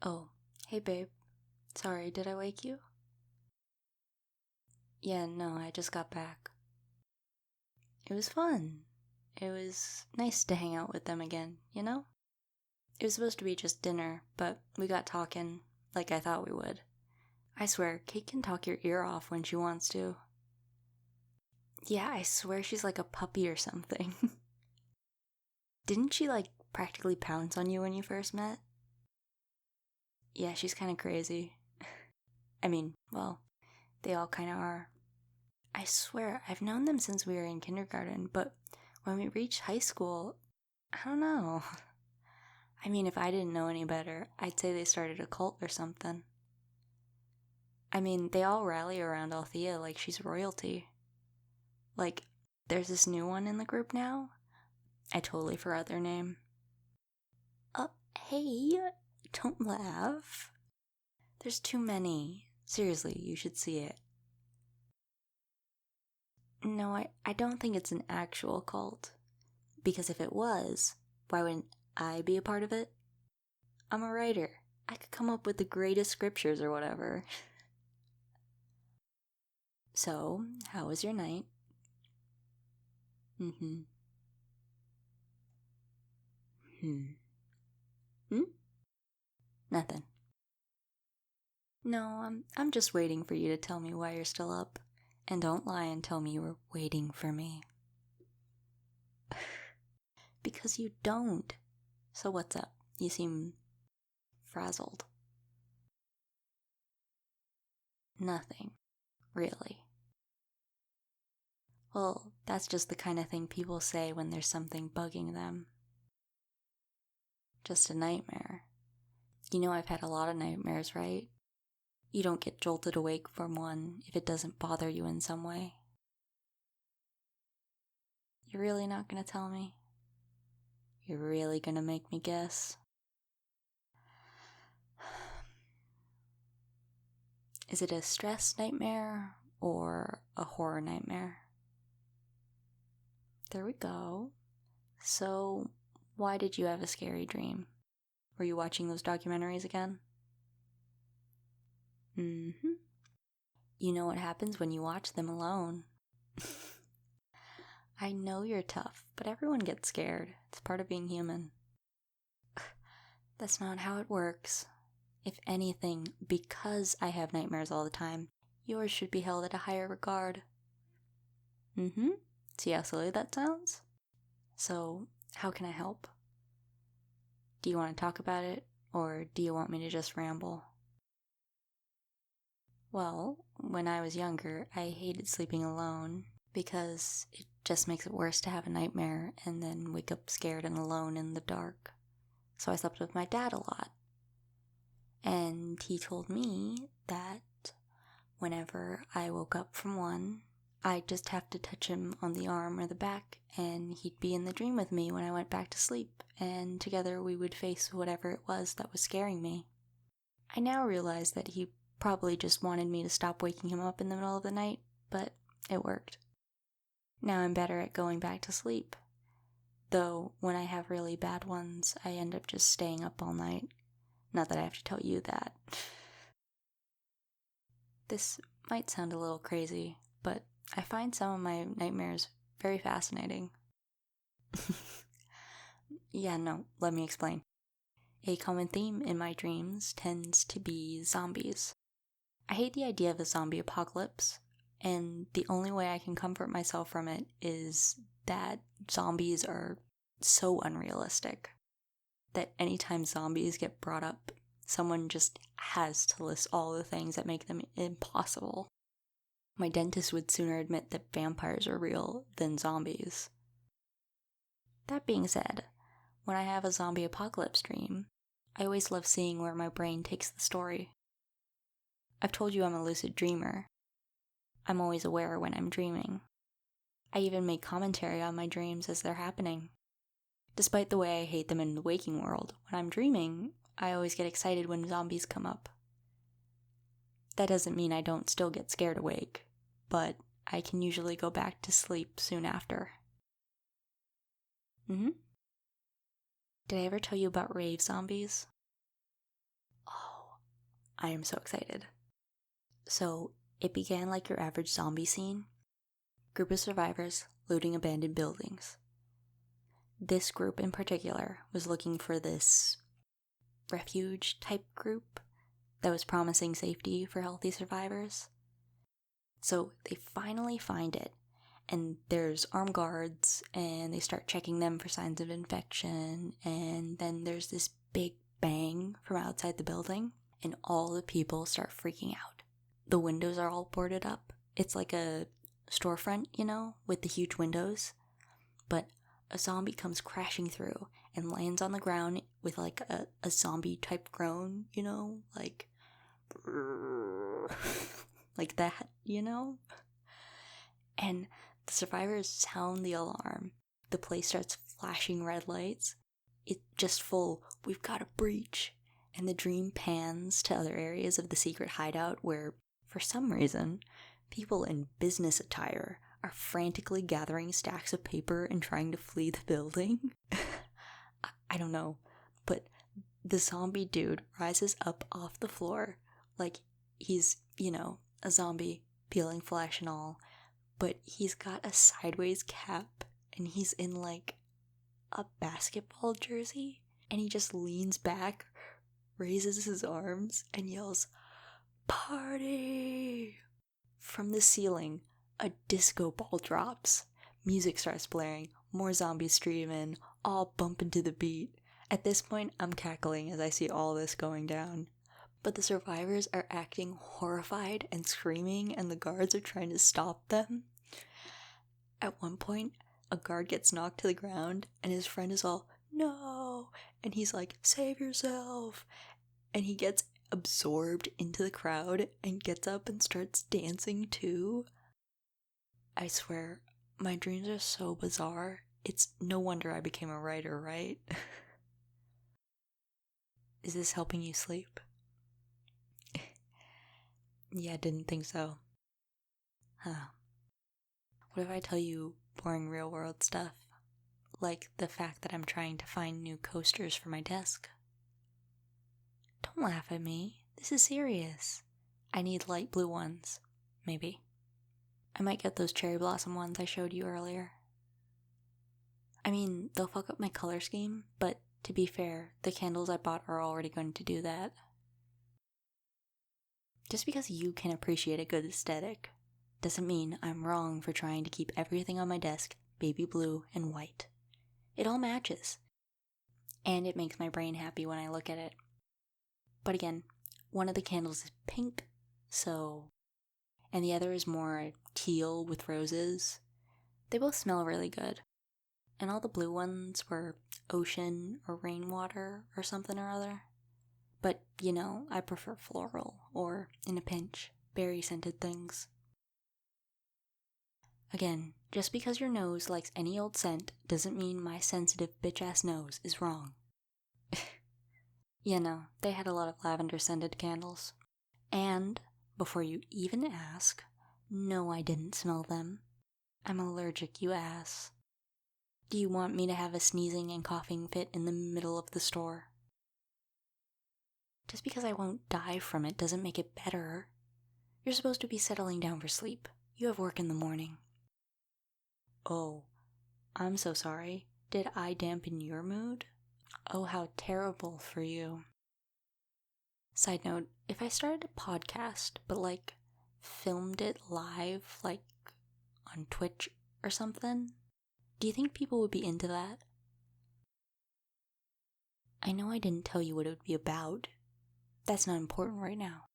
Oh, hey babe. Sorry, did I wake you? Yeah, no, I just got back. It was fun. It was nice to hang out with them again, you know? It was supposed to be just dinner, but we got talking like I thought we would. I swear, Kate can talk your ear off when she wants to. Yeah, I swear she's like a puppy or something. Didn't she, practically pounce on you when you first met? Yeah, she's kind of crazy. I mean, well, they all kind of are. I swear, I've known them since we were in kindergarten, but when we reached high school, I don't know. I mean, if I didn't know any better, I'd say they started a cult or something. I mean, they all rally around Althea like she's royalty. Like, there's this new one in the group now. I totally forgot their name. Hey, don't laugh. There's too many. Seriously, you should see it. No, I don't think it's an actual cult. Because if it was, why wouldn't I be a part of it? I'm a writer. I could come up with the greatest scriptures or whatever. So, how was your night? Hmm. Nothing. No, I'm just waiting for you to tell me why you're still up. And don't lie and tell me you were waiting for me. Because you don't. So what's up? You seem frazzled. Nothing. Really. Well, that's just the kind of thing people say when there's something bugging them. Just a nightmare. You know I've had a lot of nightmares, right? You don't get jolted awake from one if it doesn't bother you in some way. You're really not gonna tell me? You're really gonna make me guess? Is it a stress nightmare or a horror nightmare? There we go. So, why did you have a scary dream? Were you watching those documentaries again? Mm-hmm. You know what happens when you watch them alone. I know you're tough, but everyone gets scared. It's part of being human. That's not how it works. If anything, because I have nightmares all the time, yours should be held at a higher regard. Mm-hmm. See how silly that sounds? So, how can I help? Do you want to talk about it, or do you want me to just ramble? Well, when I was younger, I hated sleeping alone because it just makes it worse to have a nightmare and then wake up scared and alone in the dark. So I slept with my dad a lot. And he told me that whenever I woke up from one, I'd just have to touch him on the arm or the back, and he'd be in the dream with me when I went back to sleep, and together we would face whatever it was that was scaring me. I now realize that he probably just wanted me to stop waking him up in the middle of the night, but it worked. Now I'm better at going back to sleep. Though, when I have really bad ones, I end up just staying up all night. Not that I have to tell you that. This might sound a little crazy, but I find some of my nightmares very fascinating. Yeah, no, let me explain. A common theme in my dreams tends to be zombies. I hate the idea of a zombie apocalypse, and the only way I can comfort myself from it is that zombies are so unrealistic that anytime zombies get brought up, someone just has to list all the things that make them impossible. My dentist would sooner admit that vampires are real than zombies. That being said, when I have a zombie apocalypse dream, I always love seeing where my brain takes the story. I've told you I'm a lucid dreamer. I'm always aware when I'm dreaming. I even make commentary on my dreams as they're happening. Despite the way I hate them in the waking world, when I'm dreaming, I always get excited when zombies come up. That doesn't mean I don't still get scared awake, but I can usually go back to sleep soon after. Did I ever tell you about rave zombies? I am so excited. So, it began like your average zombie scene. Group of survivors looting abandoned buildings. This group in particular was looking for this refuge type group that was promising safety for healthy survivors. So they finally find it, and there's armed guards, and they start checking them for signs of infection, and then there's this big bang from outside the building, and all the people start freaking out. The windows are all boarded up. It's like a storefront, with the huge windows. But a zombie comes crashing through and lands on the ground with like a zombie type groan, like like that, And the survivors sound the alarm. The place starts flashing red lights. It's just full, we've got a breach. And the dream pans to other areas of the secret hideout where, for some reason, people in business attire are frantically gathering stacks of paper and trying to flee the building. I don't know, but the zombie dude rises up off the floor like he's, a zombie peeling flesh and all, but he's got a sideways cap and he's in like a basketball jersey, and he just leans back, raises his arms, and yells, "Party!" From the ceiling, a disco ball drops. Music starts blaring, more zombies stream in, all bumping to the beat. At this point, I'm cackling as I see all this going down. But the survivors are acting horrified and screaming, and the guards are trying to stop them. At one point, a guard gets knocked to the ground, and his friend is all, "No!" And he's like, "Save yourself!" And he gets absorbed into the crowd and gets up and starts dancing too. I swear, my dreams are so bizarre. It's no wonder I became a writer, right? Is this helping you sleep? Yeah, didn't think so. Huh. What if I tell you boring real world stuff? Like the fact that I'm trying to find new coasters for my desk. Don't laugh at me. This is serious. I need light blue ones. Maybe. I might get those cherry blossom ones I showed you earlier. I mean, they'll fuck up my color scheme, but to be fair, the candles I bought are already going to do that. Just because you can appreciate a good aesthetic doesn't mean I'm wrong for trying to keep everything on my desk baby blue and white. It all matches. And it makes my brain happy when I look at it. But again, one of the candles is pink, and the other is more teal with roses. They both smell really good. And all the blue ones were ocean or rainwater or something or other. But, I prefer floral or, in a pinch, berry-scented things. Again, just because your nose likes any old scent doesn't mean my sensitive bitch-ass nose is wrong. They had a lot of lavender-scented candles. And, before you even ask, no, I didn't smell them. I'm allergic, you ass. Do you want me to have a sneezing and coughing fit in the middle of the store? Just because I won't die from it doesn't make it better. You're supposed to be settling down for sleep. You have work in the morning. Oh, I'm so sorry. Did I dampen your mood? Oh, how terrible for you. Side note, if I started a podcast, but filmed it live, on Twitch or something, do you think people would be into that? I know I didn't tell you what it would be about. That's not important right now.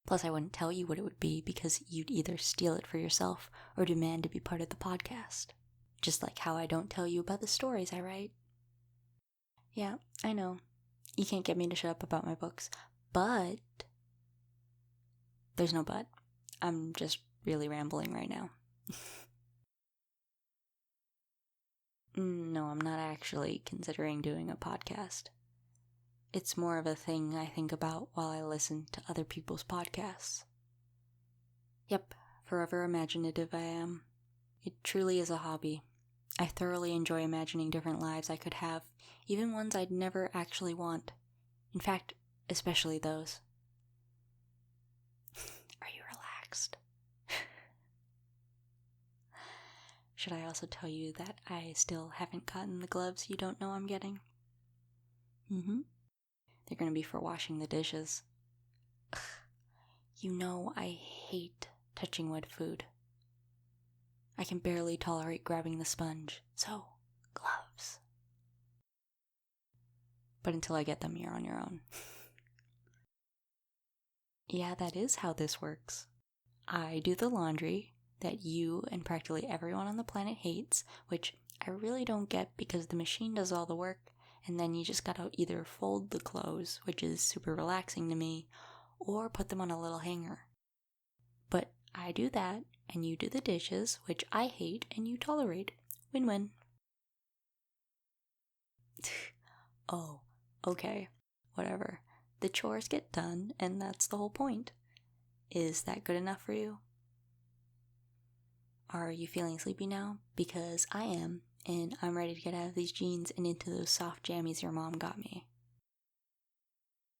Plus, I wouldn't tell you what it would be because you'd either steal it for yourself or demand to be part of the podcast. Just like how I don't tell you about the stories I write. Yeah, I know. You can't get me to shut up about my books. But there's no but. I'm just really rambling right now. No, I'm not actually considering doing a podcast. It's more of a thing I think about while I listen to other people's podcasts. Yep, forever imaginative I am. It truly is a hobby. I thoroughly enjoy imagining different lives I could have, even ones I'd never actually want. In fact, especially those. next. Should I also tell you that I still haven't gotten the gloves you don't know I'm getting? They're gonna be for washing the dishes. Ugh. You know I hate touching wet food. I can barely tolerate grabbing the sponge, so gloves. But until I get them, you're on your own. Yeah, that is how this works. I do the laundry that you and practically everyone on the planet hates, which I really don't get because the machine does all the work, and then you just gotta either fold the clothes, which is super relaxing to me, or put them on a little hanger. But I do that, and you do the dishes, which I hate and you tolerate. Win-win. Oh, okay. Whatever. The chores get done, and that's the whole point. Is that good enough for you? Are you feeling sleepy now? Because I am, and I'm ready to get out of these jeans and into those soft jammies your mom got me.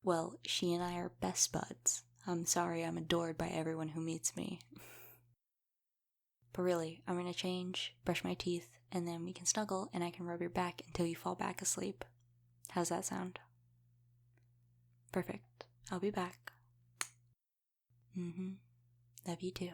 Well, she and I are best buds. I'm sorry I'm adored by everyone who meets me. But really, I'm gonna change, brush my teeth, and then we can snuggle and I can rub your back until you fall back asleep. How's that sound? Perfect. I'll be back. Love you too.